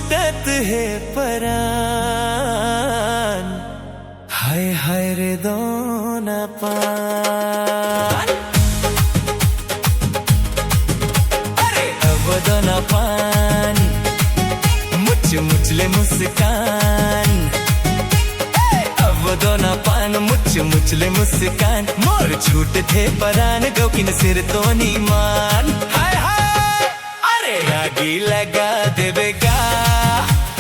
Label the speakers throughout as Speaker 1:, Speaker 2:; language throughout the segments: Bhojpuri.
Speaker 1: छूटत है परान, हाय हाय रे दोना पान। अरे अब दोना पान मुच मुचले मुस्कान, अब दोना पान मुच मुचले मुस्कान। मोर छूट थे परान गौकिन सिर तो नी मान, हाय हाय अरे आगी लगा देवेगा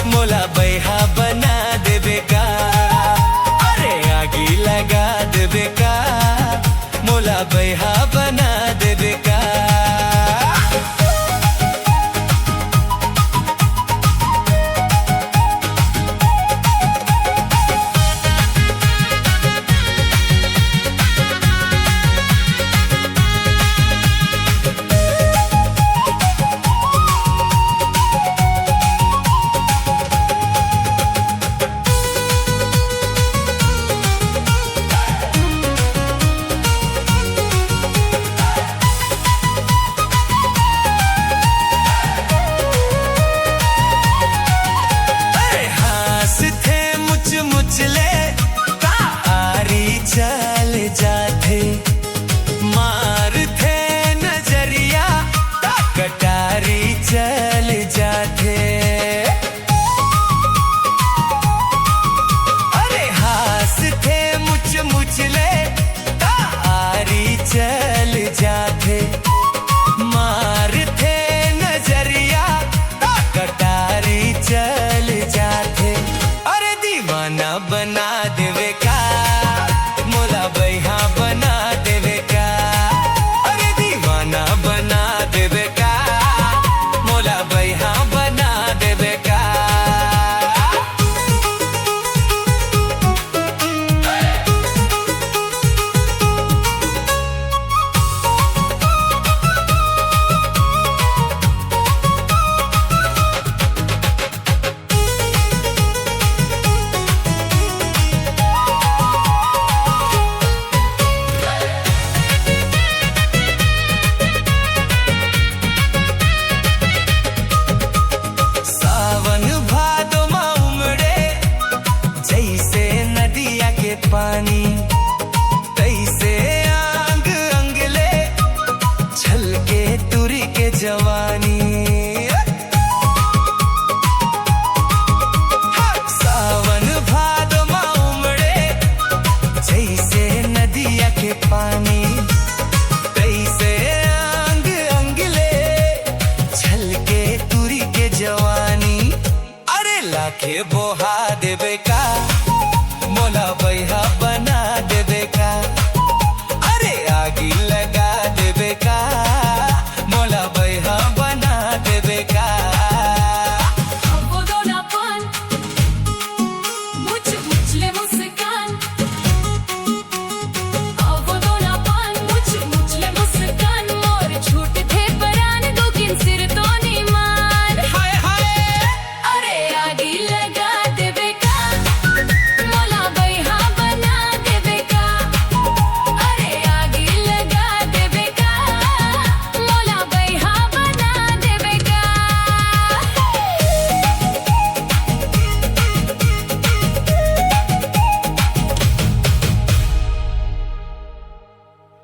Speaker 1: मोला बैहा बना देवेगा। अरे आगी लगा देवेगा मोला बैहा बना देवेगा। मुचले तारी चल जाते, मार थे नजरिया ता कटारी चल जाते। अरे हास थे मुचले तारी चल जाते, मार थे नजरिया ता कटारी चल जाते। अरे दीवाना बना देवेगा मोला बैहा बना देवेगा। अरे दीवाना बना देवेगा मोला बैहा बना देवेगा। पानी कैसे आंग अंगले छलके तुरी के जवानी। सावन भादो मा उमड़े जैसे नदिया के पानी, कैसे आंग अंगले छलके तुरी के जवानी। अरे लाखे बोहा देवे